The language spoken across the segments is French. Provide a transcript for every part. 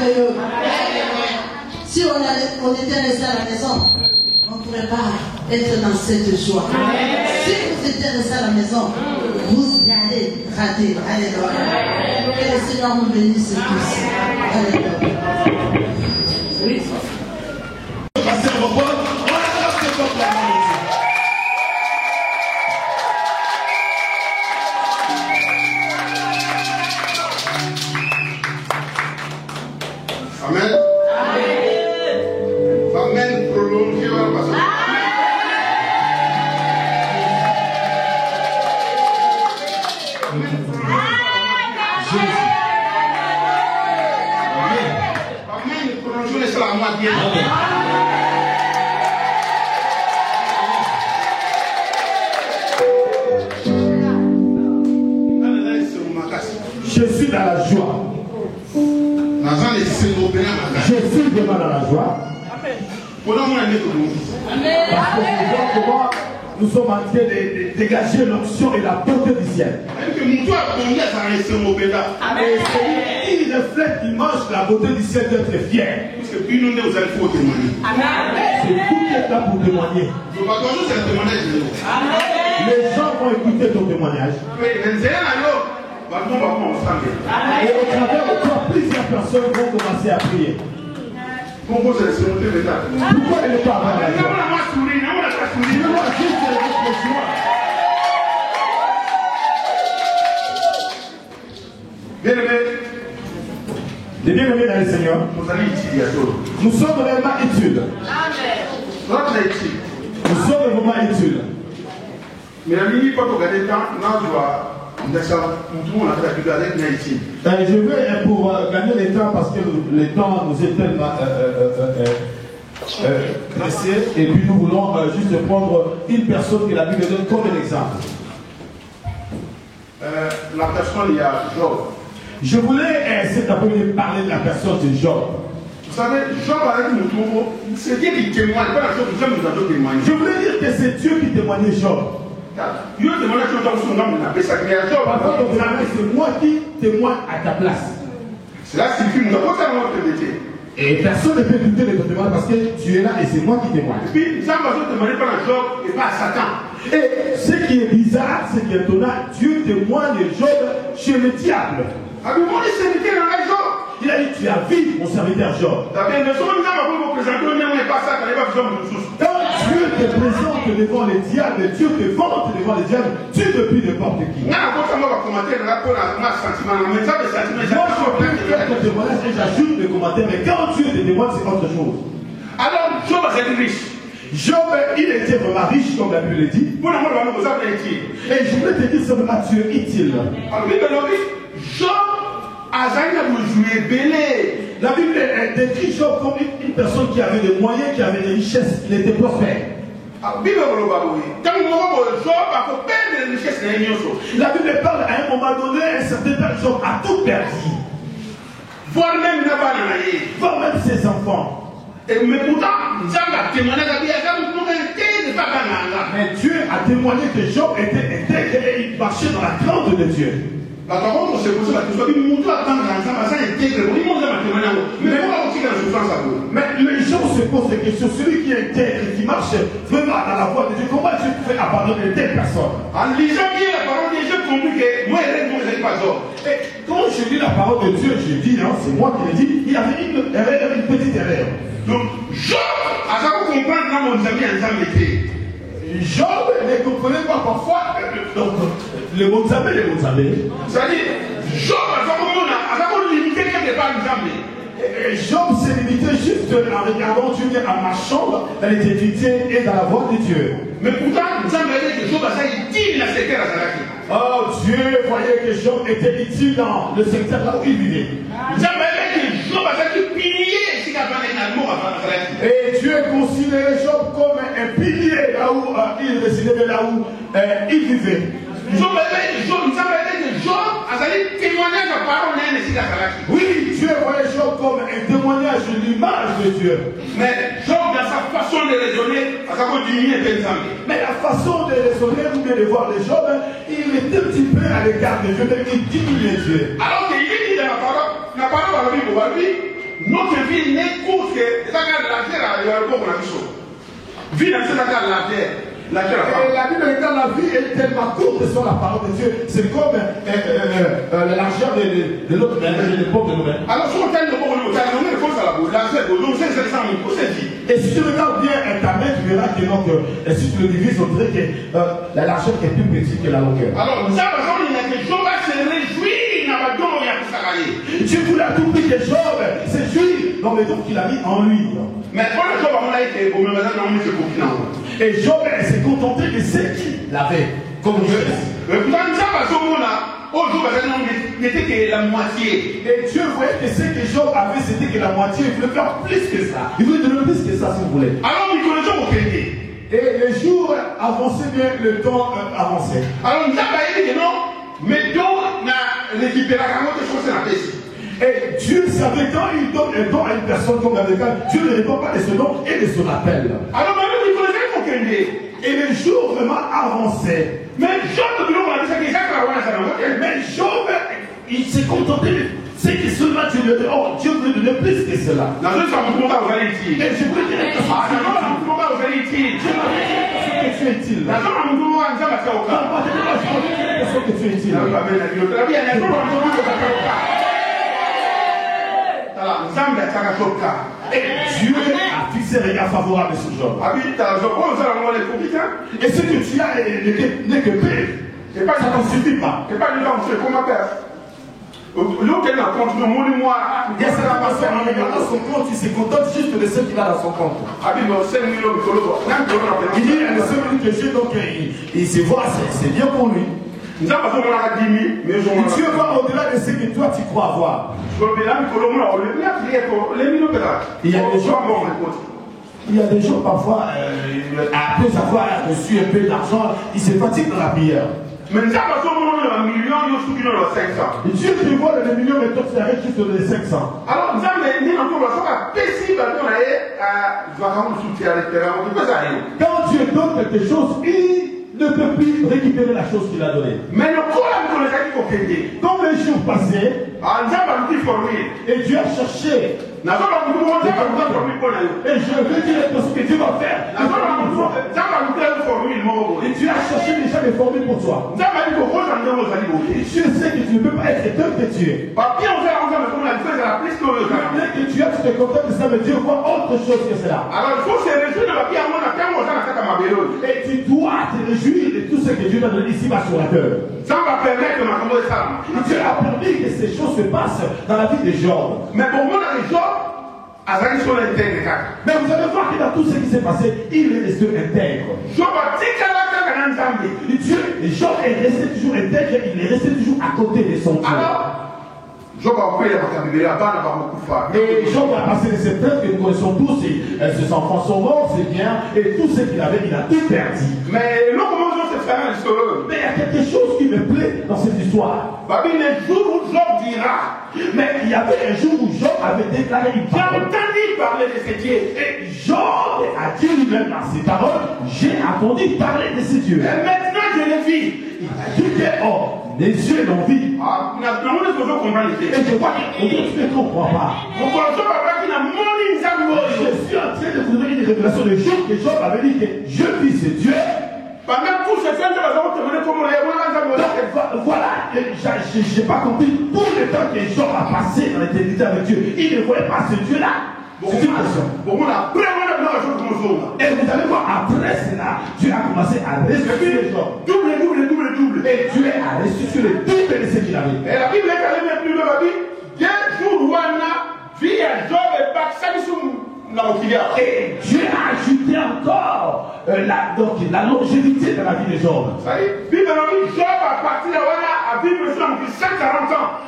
Alléluia. Si on était resté à la maison, on ne pourrait pas être dans cette joie. Si vous étiez resté à la maison, vous allez rater. Alléluia. Que le Seigneur nous bénisse tous. Alléluia. Oui. Passer le repos. Amen. Amen. Prolongez la passion. Amen. Prolongez la moitié. Je suis dans la joie. Je suis vraiment dans la joie. Parce que nous sommes en train de dégager l'onction et la bonté du ciel. Et celui qui reflète l'image de la beauté du ciel d'être fier. C'est vous qui êtes là pour témoigner. Les gens vont écouter ton témoignage. Et au travers de toi, plusieurs personnes vont commencer à prier. Pourquoi elle n'est pas avant la joie? Dis-moi juste votre joie. Bien-aimés, les bien-aimés dans le Seigneur, nous sommes vraiment études. Nous sommes vraiment études. Mais la minute, quand on regarde le temps, je veux pour gagner le temps parce que le temps nous est tellement pressé et puis nous voulons juste prendre une personne que la Bible donne comme un exemple. La personne, il y a Job. Je voulais cet après-midi parler de la personne de Job. Vous savez, Job avec nous, c'est Dieu qui témoigne, pas la chose que nous avons témoigné. Je voulais dire que c'est Dieu qui témoignait Job. C'est moi qui témoigne à ta place. Cela signifie que nous avons tellement de métier. Et personne ne peut douter de ton témoignage parce que tu es là et c'est moi qui témoigne. Et puis, nous avons besoin de témoigner par un Job et pas à Satan. Et ce qui est bizarre, ce qui est étonnant, Dieu témoigne Job chez le diable. Il a dit, tu as vu mon serviteur Job. Quand Dieu te présente devant les diables, Dieu te vante devant les diables, tu ne puis n'importe qui. Moi, je peux faire ton témoignage et j'ajoute des commentaires, mais quand Dieu te témoigne, c'est autre chose. Alors, Job a été riche. Job, il était vraiment riche, comme la Bible le dit. Et je voulais te dire simplement, tu es utile. Job a la Bible décrit Job comme une personne qui avait des moyens, qui avait des richesses, il était prospère. La Bible parle à un moment donné, un certain temps, Job a tout perdu. Voire même ses enfants. Mais pourtant, mais Dieu a témoigné que Job était intègre et il marchait dans la crainte de Dieu. Mais les gens se posent des questions. Celui qui est intègre et qui marche vraiment dans la voie de Dieu, comment Dieu peut abandonner telle personne? En lisant bien la parole de Dieu, j'ai compris que moi, je n'ai pas Job. Et quand je lis la parole de Dieu, je dis, hein, c'est moi qui l'ai dit, il y avait une erreur, une petite erreur. Donc, Job, à chaque fois qu'on comprend là, mon ami, ensemble était. Job ne comprenait pas parfois donc, les mots amis. C'est-à-dire, Job, à chaque moment, on limitait quelque part les amis. Job s'est limité juste en regardant Dieu en marchant dans les étudiants et dans la voie de Dieu. Mais pourtant, nous avons dit que Job a dit la secteur à Zalaki. Oh, Dieu voyait que Job était utile dans le secteur là où il vivait. Nous avons dit que Job a dit pilier ici qu'à et Dieu considérait Job comme un pilier là où il résidait, là où il vivait. Job a dit que Job a témoigné la parole ici qu'à Zalaki. Oui, Dieu voyait Job comme un témoignage de l'image de Dieu. Mais Job, dans sa façon de raisonner, a continué mais la façon de raisonner ou bien de voir les Job, il était un petit peu à l'égard de Dieu, mais il diminuait Dieu. Alors qu'il dit dans la parole à la Bible, notre vie n'écoute que ça garde la terre, il y a le bon qu'on a vu. Vie dans cette garde la terre. Et la Bible dit que la vie est tellement courte sur la parole de Dieu. C'est comme la largeur de l'autre main, de l'époque de nos mains. Alors, si on t'a dit le bon, on t'a donné le fond à la bouche, l'argent, donc c'est 500 000 pour cette vie. Et si tu regardes bien ta main, tu verras que donc, si tu le divises, on dirait que la largeur est plus petite que la longueur. Alors, ça, par exemple, il y a que Job se réjouit, il n'a pas de don, il y a que ça gagne. Dieu voulait à tout prix que Job se jouit dans le don qu'il a mis en lui. Mais quand le Job a été au même moment, on met ce coquin. Et Job s'est contenté de ce qu'il avait comme Dieu. Pourtant, ça, par exemple, au jour, il n'était que la moitié. Et Dieu voyait que ce que Job avait, c'était que la moitié. Il voulait faire plus que ça. Il voulait donner plus que ça, si vous voulez. Alors, il connaît Job au crédit. Et les jours avançaient bien, le temps avançait. Alors, nous avons dit que non, mais donc, récupération de choses dans la paix. Et Dieu savait quand il donne un don à une personne comme Abégal, Dieu ne répond pas de ce don et de son appel. Alors, maintenant, il connaissait mon crédit. Et les jours vraiment avançaient. Mais Job, il s'est contenté de ce que seulement Dieu lui a dit. Oh, Dieu veut donner plus que cela. Et je voulais dire que tu es utile. Et Dieu a fixé un regard favorable sur Job. Et ce que tu as n'est que paix. Ça ne suffit pas. C'est pas une femme, c'est comment faire. L'autre qui a compte, le monde, moi, il y a certaines personnes en regardant son compte, il se contente juste de ce qu'il a dans son compte. Il dit, le seul que j'ai, donc il se voit, c'est bien pour lui. Et Dieu voit au-delà de ce que toi tu crois avoir. Il y a des gens parfois, après avoir reçu un peu d'argent, ils se fatiguent dans la prière. Mais Dieu te voit dans les millions, mais toi tu arrêtes juste dans les 500. Alors, quand Dieu donne quelque chose, il ne peut plus récupérer la chose qu'il a donnée. Mais le comme les jours passaient, et Dieu a cherché. Et je veux dire ce que Dieu va faire. Et Dieu a cherché déjà des formules pour toi. Et Dieu sait que tu ne peux pas être tel que tu es. Dès que tu as, tu te contentes de ça, mais Dieu voit autre chose que cela. Alors il faut se réjouir de la pierre. Et tu dois te réjouir de tout ce que Dieu t'a donné ici-bas sur la terre. Ça va permettre de Dieu a permis que ces choses se passent dans la vie de Job. Mais pour moi, dans les Job, mais vous allez voir que dans tout ce qui s'est passé, il est resté intègre. Dieu, Job est resté toujours intègre, il est resté toujours à côté de son Dieu. Job a pris la et Job a passé de cette preuve que nous connaissons tous. Ses enfants sont morts, c'est bien, et tout ce qu'il avait, il a tout perdu. Mais il y a quelque chose qui me plaît dans cette histoire. Le jour où Job dira, mais il y avait un jour où Job avait déclaré une j'ai parole. entendu parler de ce Dieu. Et Job a dit lui-même dans ses paroles, j'ai entendu parler de ce Dieu. Et maintenant je le vis. Il a dit que, oh, les yeux l'ont vu. Et je vois que tu ne comprends pas. Je suis en train de vous donner une révélation de jour que Job avait dit que je vis ce Dieu. Pendant tout ce temps, voilà, je n'ai pas compris tout le temps que Job a passé dans l'éternité avec Dieu. Il ne voyait pas ce Dieu-là. C'est une question. Et vous allez voir, après cela, Dieu a commencé à restituer Job. Double. Et Dieu a restitué le double de ce qu'il avait. Et la Bible est plus de et Dieu a ajouté encore la longévité de la vie de Job.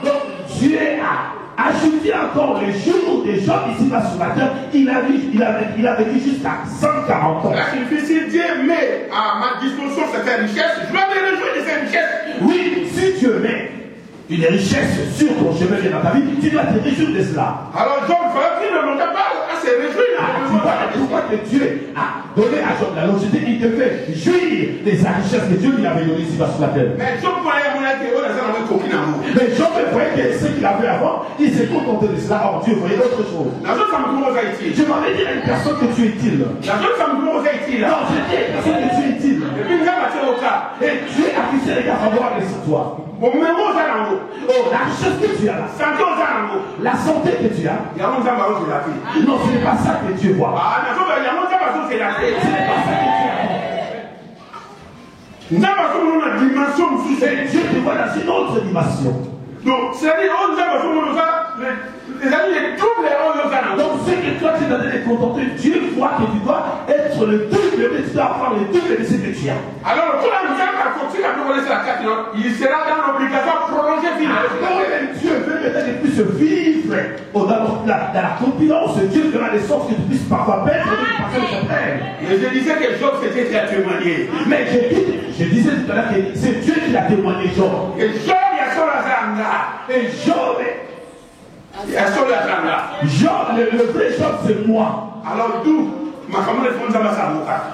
Donc Dieu a ajouté encore les jours de Job ici-bas sur la terre. Il a vécu jusqu'à 140 ans. Si Dieu met à ma disposition cette richesse, je vais me réjouir de cette richesse. Oui, si Dieu met une richesse sur ton chemin et dans ta vie, tu dois te réjouir de cela. Alors Job, il ne montait pas à se réjouir. Tu vois que Dieu a donné à Job la longévité, il te fait jouir de sa richesse que Dieu lui avait donnée ici-bas sur la terre. Mais Job, Mais Job voyait que ce qu'il avait avant, il s'est contenté de cela. Or Dieu voyait autre chose. Je m'avais dit à une personne que tu es utile. Non, je dis à une personne que tu es utile. Et Dieu a fixé les gars favorables sur toi. Oh, la richesse que tu as là, la santé que tu as, non, ce n'est pas ça que Dieu voit. Ce n'est pas ça que Dieu a. Et Dieu te voit dans une autre dimension. Donc, c'est-à-dire, donc, ce que toi tu dois te contenter, Dieu voit que tu dois être le double, mais tu dois prendre le double de ce que tu as. Alors, tout le monde il sera dans l'obligation de prolonger vie. Dieu veut maintenant que tu puisses vivre dans la confidence. Dieu fera des sortes que tu puisses parfois perdre et passer le problème. Mais je disais que Job c'était qui a témoigné. Mais je disais tout à l'heure que c'est Dieu qui a témoigné Job. Et Job, il y a son agenda. Et Job, il y a son agenda. Job, le vrai Job, c'est moi. Alors d'où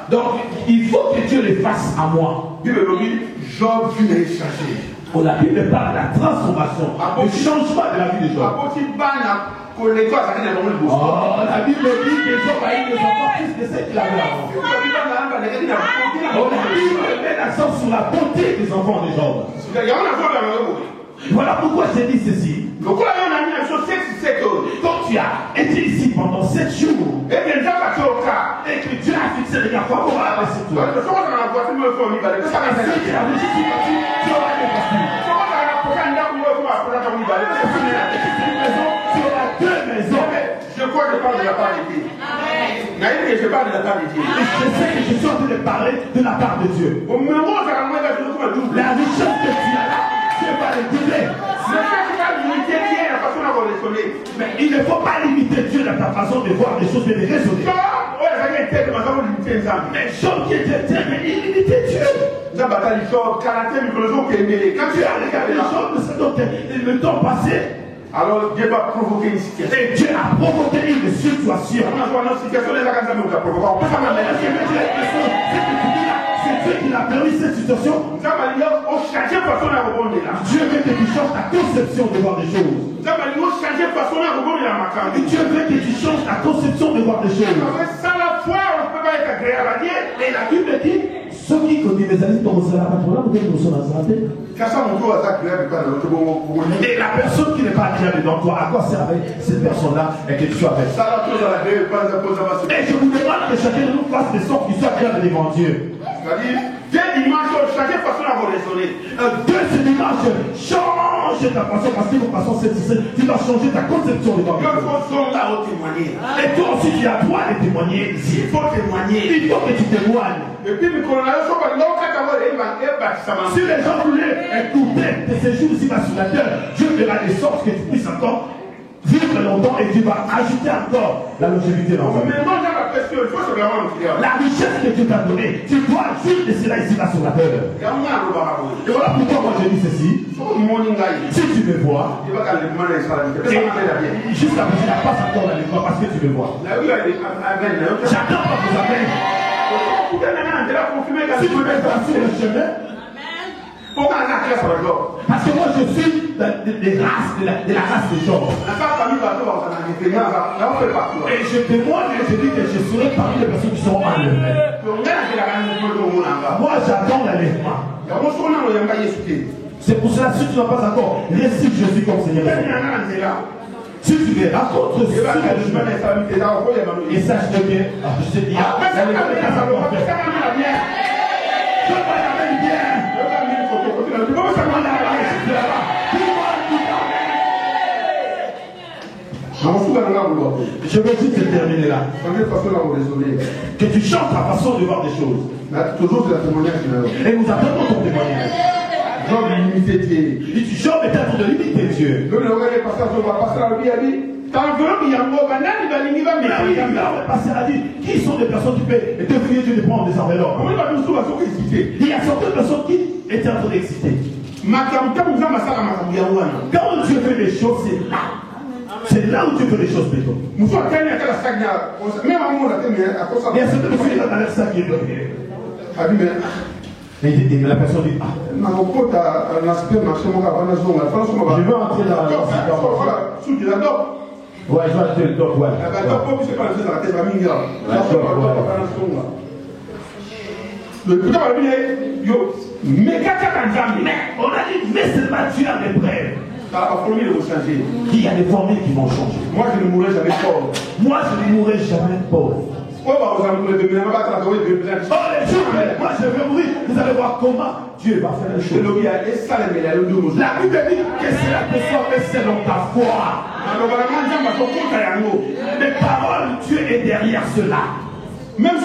donc il faut que Dieu le fasse à moi. Job fut changé. La Bible parle de la transformation, le changement de la vie de Job. Oh, la Bible dit que Job a eu des enfants plus que ceux qu'il avait avant. Oh, la Bible met l'accent sur la beauté des enfants de Job. Voilà pourquoi j'ai dit ceci. Quand tu as été ici pendant 7 jours et que Dieu a fixé les gars favorables sur toi, je crois que je parle de la part de Dieu. Je parle de la part de Dieu. Je sais que je suis en train de parler de la part de Dieu. La richesse que tu as là, Dieu va le doubler. Mais il ne faut pas limiter Dieu dans ta façon de voir les choses, mais de raisonner. Mais Job qui était terre, mais il limitait Dieu. Quand tu as regardé Job, le temps passé, alors Dieu va provoquer une situation. Et Dieu a provoqué une situation. C'est Dieu qui a permis cette situation. Dieu veut que tu changes ta conception de voir des choses. Dieu veut que tu changes ta conception de voir des choses. Sans la foi, on ne peut pas être agréable à Dieu. Et la Bible dit, ceux qui connaissent les amis dans le patronat, nous sommes dans la tête. Et la personne qui n'est pas agréable dans toi, à quoi servait cette personne-là et que tu sois avec? Et je vous demande que chacun de nous fasse des sortes qui soient agréables devant Dieu. C'est-à-dire, dès dimanche, chaque façon à raisonner. Dès ce dimanche, change ta façon parce que de façon tu dois changer ta conception devant Dieu. Et toi aussi, tu as droit de témoigner ici. Il faut témoigner. Il faut que tu témoignes. Et puis, si les gens voulaient écouter de ces jours ici sur la terre, Dieu fera des sortes que tu puisses encore vivre longtemps et tu vas ajouter encore la longévité dans ta vie. La richesse que Dieu t'a donnée, tu dois ajouter cela ici sur la terre. Et voilà pourquoi moi je dis ceci. Si tu me vois, juste après tu n'as pas encore la lecture parce que tu me vois. J'attends pas vos amens. Si tu me passes sur le chemin, parce que moi je suis de la race de Job. Et je témoigne et je dis que je serai parmi les personnes qui sont enlevées. Moi j'attends l'enlèvement. C'est pour cela, si tu n'as pas encore, récite Jésus comme Seigneur. Si tu les racontes sur le chemin, et sache que bien, je te dis, je veux juste terminer là. Que tu changes ta façon de voir des choses. Et nous attendons ton témoignage. Et tu changes peut-être de limiter Dieu. Qui sont des personnes qui peuvent devenir Dieu de prendre des enveloppes? Il y a certaines personnes qui étaient en train d'exciter. Quand Dieu fait des choses, c'est là. C'est là où Dieu fait des choses plutôt. Il y a certaines personnes qui ont dans leur sac qui est bloqué. Et la personne dit, ah, je veux entrer dans la ouais, je vais acheter le top, ouais. Mais on a dit, mais seulement Dieu a des brèves. Il y a des formules qui vont changer. Moi, je ne mourrai jamais pauvre. Moi, je ne mourrai jamais pauvre. Oh, les jours, moi je vais mourir. Vous allez voir comment Dieu va faire les choses. La Bible dit que cela peut soit selon ta foi. Les paroles, Dieu est derrière cela. Même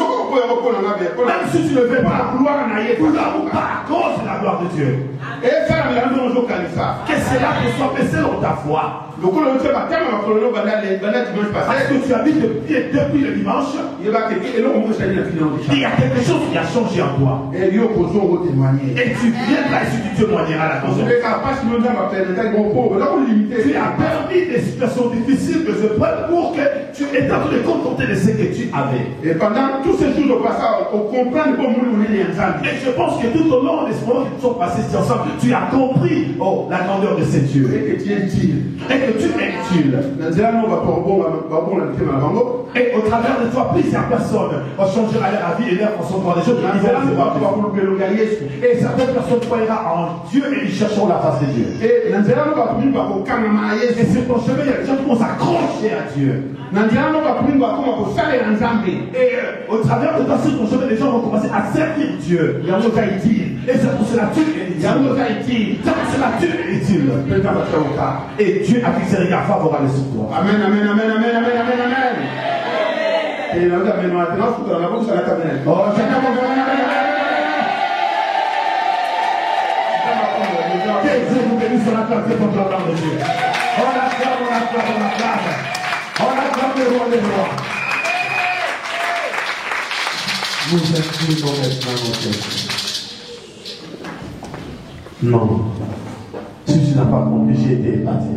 si tu ne veux pas, tu n'as pas à cause de la gloire de Dieu. Que cela peut soit selon ta foi. Parce que tu habites depuis le dimanche, il y a quelque chose qui a changé en toi. Et tu viendras et tu témoigneras la maison. Tu as permis des situations difficiles que je prenne pour que tu aies en train de contenter de ce que tu avais. Et pendant tous ces jours de passage, on comprend que nous sommes ensemble. Et je pense que tout au long des moments qui sont passés ensemble, tu as compris la grandeur de ces dieux. Et que tu es utile. Et que tu es utile. Et au travers de toi, plusieurs personnes vont changer la vie et leur façon de voir les choses. Et certaines personnes croiront en Dieu et ils chercheront la face de Dieu. Et c'est ton chemin, il y a des gens qui vont s'accrocher à Dieu. Et au travers de toi, sur ton chemin, les gens vont commencer à servir Dieu. Et c'est pour cela que tu es utile. C'est pour cela que tu es utile. Et Dieu a fixé les regards favorables sur toi. Amen, amen, amen, amen, amen, amen, amen. Et là, maintenant, tout à l'heure, vous allez t'amener. Oh, chacun va faire que Dieu vous bénisse sur la place de votre gloire de Dieu. On acclame, on acclame, on acclame. On acclame le roi des rois. Nous inclinons maintenant nos têtes. Non. Si tu n'as pas compris, j'ai été épaté.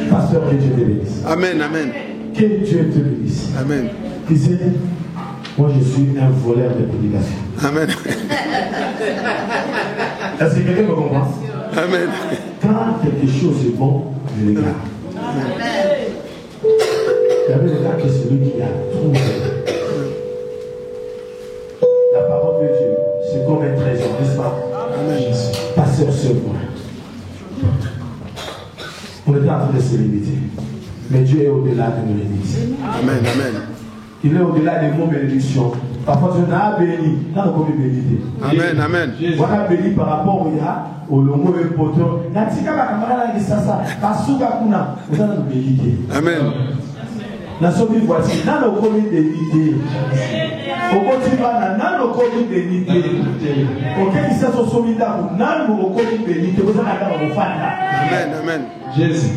Pasteur, que Dieu te bénisse. Amen, amen. Que Dieu te bénisse. Amen. Disais, moi je suis un voleur de prédication. Amen. Est-ce que quelqu'un me comprend? Amen. Quand quelque chose est bon, je le garde. La Bible dit que celui qui a trouvé la parole de Dieu, c'est comme un trésor, n'est-ce pas? Amen. Pasteur seulement. On est en train de se limiter. Mais Dieu est au-delà de nos limites. Amen, amen. Il est au-delà des mots bénédictions. Parfois, tu n'as béni. T'as encore béni. Amen, amen. On a béni par rapport au longo et poteau. Amen. La somme voici, dans le commun de l'idée. Au quotidien, dans le commun de l'idée. Auquel il s'est soumis dans le commun de l'idée. Vous avez Amen, amen. Jésus.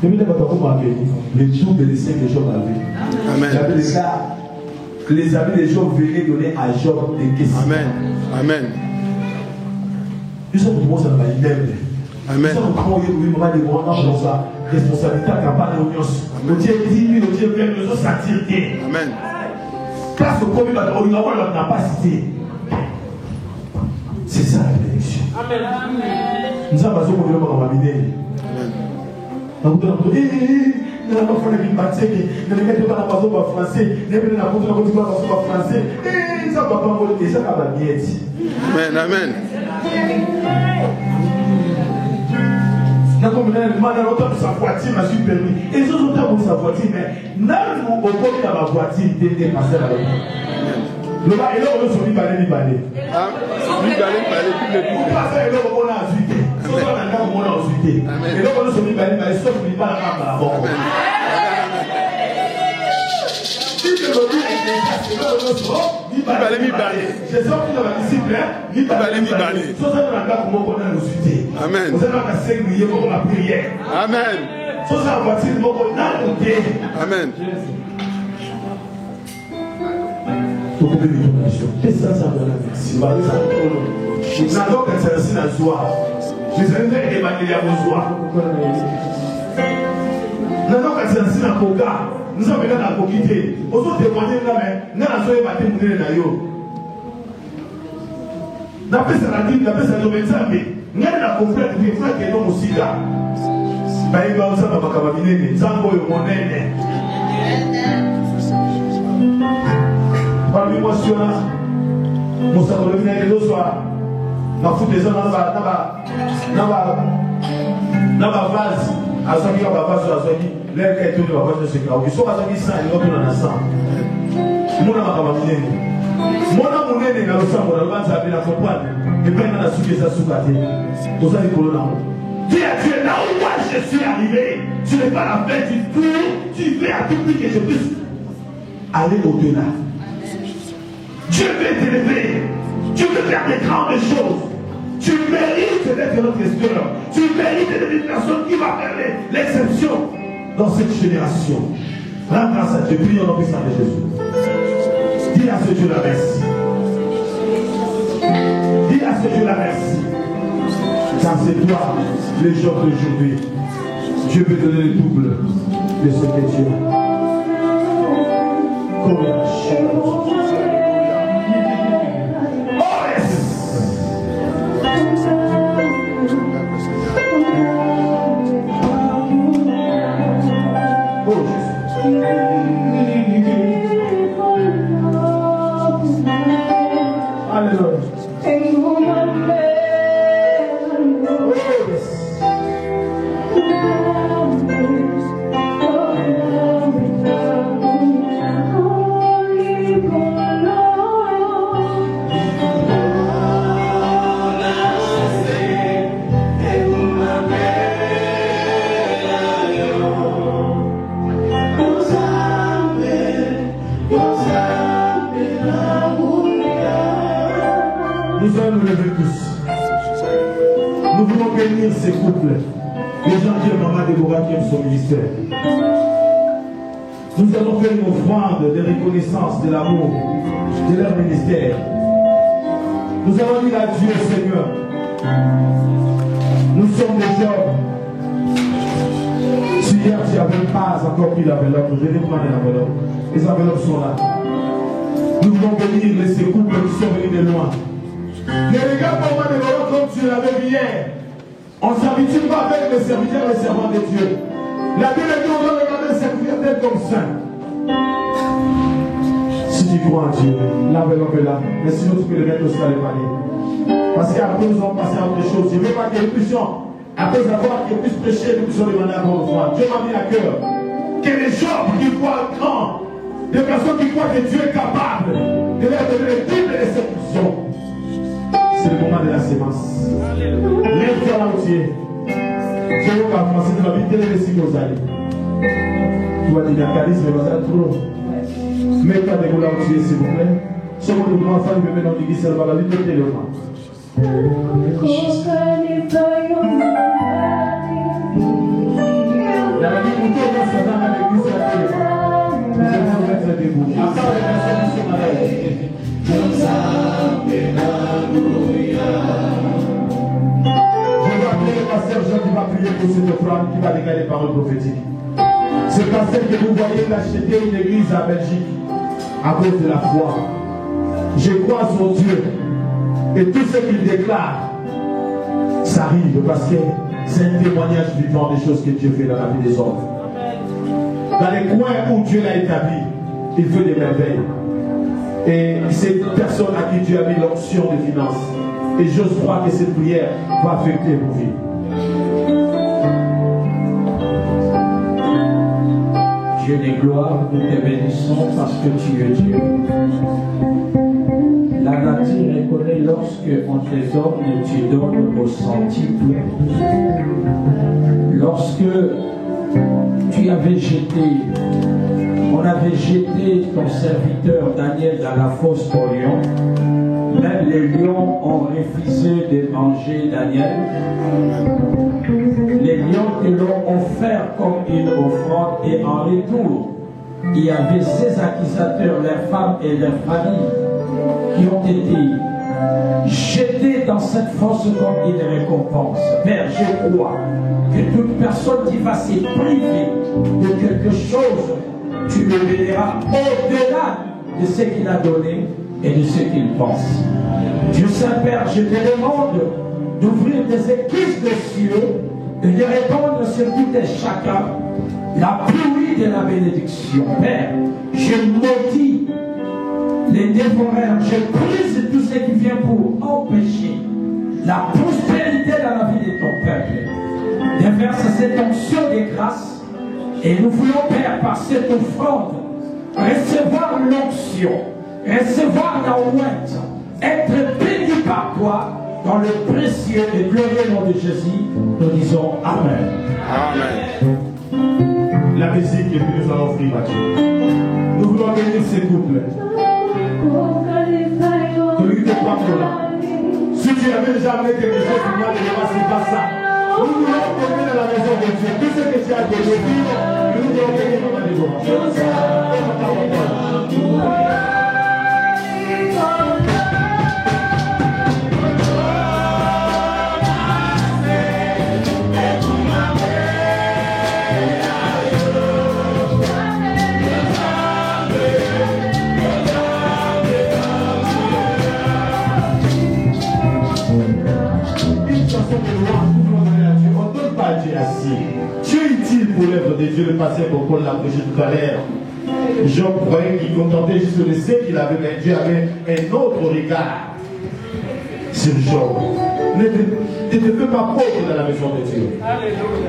Les jours de l'essai que Job avait. Amen. Les amis de Job venaient donner à Job des questions. Amen. Amen. Ils sont pour moi, ça va être Amen. Responsabilité à campagne de l'Union. Le Dieu dit, le Dieu vient nous s'attirer. Amen. Place au premier bateau, on n'a pas cité. C'est ça la bénédiction. Amen. Nous avons besoin de nous ramener. Nous avons besoin de Amen, amen. Sa voiture m'a permis. Et ils ont sa voiture, mais nous au côté de ma voiture, il était passé là. Le bas, et là, on se dit balai. Vous passez, et là, on a azuité. On a azuité. Et là, on se dit balai, sauf qu'il n'y a pas la main. Si je me dis, j'ai sorti dans la discipline, Amen. Amen. Amen. Nous sommes là dans la coquille. Aux autres témoigner là, mais nous avons battu mon D'après ça, la Bible, d'après ça, le médecin, mais il y a la complète, il faut qu'il y ait un aussi là. Il va aussi avoir un cabinet, Zango et mon aîné. Parmi moi, sur là, mon savon le vinaigre de soir, ma fout des gens dans ma vase, à ce qui va vase sur la soie, l'air qui est tourné, va vase de ce qu'il y a. Ils sont à ce qui sang, ils retournent dans le sang. Mon âme a cabinet. Mon âme est dans le sang, mon âme a bien comprendre. Et puis, il a souqué sa soukaté. Vous avez collé là. Dieu a tué là où moi je suis arrivé. Tu n'es pas la fin du tour. Tu fais à tout prix que je puisse aller au-delà. Dieu veut t'élever. Tu veux faire des grandes choses. Tu mérites d'être notre espoir. Tu mérites d'être une personne qui va faire l'exception dans cette génération. Rends grâce à Dieu. Prions dans le puissance de Jésus. Dis à ce Dieu la merci. Dis à ce Dieu la merci. Car c'est toi, les jours d'aujourd'hui. Dieu peut donner le double de ce que Dieu a. Comme la chose. Oh yes! Oh Jésus. Alléluia. Nous allons nous lever tous. Nous voulons bénir ces couples. Les gens qui aiment Maman Déborah, qui aiment son ministère. Nous allons faire une offrande de reconnaissance de l'amour de leur ministère. Nous allons dire à Dieu, Seigneur, nous sommes des hommes. Si hier tu n'avais pas encore pris l'enveloppe, je vais prendre l'enveloppe. Les enveloppes sont là. Nous voulons bénir ces couples qui sont venus de loin. Ne regarde pas Maman Déborah comme tu l'avais vu hier. On ne s'habitue pas avec les serviteurs et les servants de Dieu. La Bible dit qu'on doit regarder le serviteur comme saint. Si tu crois en Dieu, l'enveloppe est là. Mais sinon tu peux le mettre aussi dans les paniers. Parce qu'après nous allons passer à autre chose. Je ne veux pas que nous puissions, après avoir que puisse prêcher, nous puissions demander à votre foi. Dieu m'a mis à cœur que les gens qui croient grand, des personnes qui croient que Dieu est capable de leur donner le double des séductions. C'est le moment de la sémence. Lève-toi là où tu es. Je vais commencer de la vie de si vous allez. Tu vas dire Calis, mais vous allez trop. Mets-toi de là où tu es, s'il vous plaît. Si vous voulez, enfant, il me met dans l'église, elle va la vie de téléphone. Il y a la vie pour toi, ça dans l'église, la téléphone. Nous allons mettre debout. Après, les personnes qui sont malades. Je vais appeler le pasteur Jean qui va prier pour cette offrande qui va dégager les paroles prophétiques. Ce pasteur que vous voyez d'acheter une église à Belgique à cause de la foi. Je crois en Dieu et tout ce qu'il déclare, ça arrive parce que c'est un témoignage vivant des choses que Dieu fait dans la vie des hommes. Dans les coins où Dieu l'a établi, il fait des merveilles. Et c'est une personne à qui Dieu a mis l'option de finances. Et j'ose croire que cette prière va affecter vos vies. Dieu des gloires, nous te bénissons parce que tu es Dieu. La nature reconnaît lorsque on te donne, tu donnes au centuple. Lorsque tu avais jeté, on avait jeté ton serviteur Daniel dans la fosse aux lions. Même les lions ont refusé de manger Daniel. Les lions te l'ont offert comme une offrande et en retour, il y avait ces accusateurs, leurs femmes et leurs familles, qui ont été jetés dans cette fosse comme une récompense. Père, je crois que toute personne qui va se priver de quelque chose, tu le verras au-delà de ce qu'il a donné, et de ce qu'ils pensent. Dieu Saint-Père, je te demande d'ouvrir des écluses de cieux et de répandre sur tout et chacun la pluie de la bénédiction. Père, je maudis les dévoreurs, je brise tout ce qui vient pour empêcher la prospérité dans la vie de ton peuple. Déverse cette onction de grâce et nous voulons, Père, par cette offrande, recevoir l'onction, recevoir la ouette, être béni par toi dans le précieux et glorieux nom de Jésus. Nous disons Amen. Amen. La musique et puis nous allons offrir Mathieu. Nous voulons bénir ces couples. Celui qui te prend là. Si tu avais déjà amené quelque chose pour moi, c'est pas ça. Nous voulons donner dans la maison de Dieu. Tout ce que tu as donné, nous voulons donner dans la maison. Dieu est utile pour l'œuvre de Dieu. Le passé pour Paul l'a prêché tout à l'heure. Job croyait qu'il contentait juste le ciel qu'il avait, mais Dieu avait un autre regard sur Job. Ne te fais pas pauvre dans la maison de Dieu.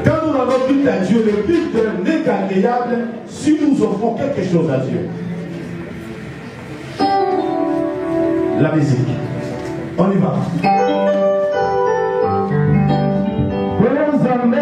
Quand nous rendons but à Dieu, le but n'est qu'agréable si nous offrons quelque chose à Dieu. La musique. On y va. Bom Zambé,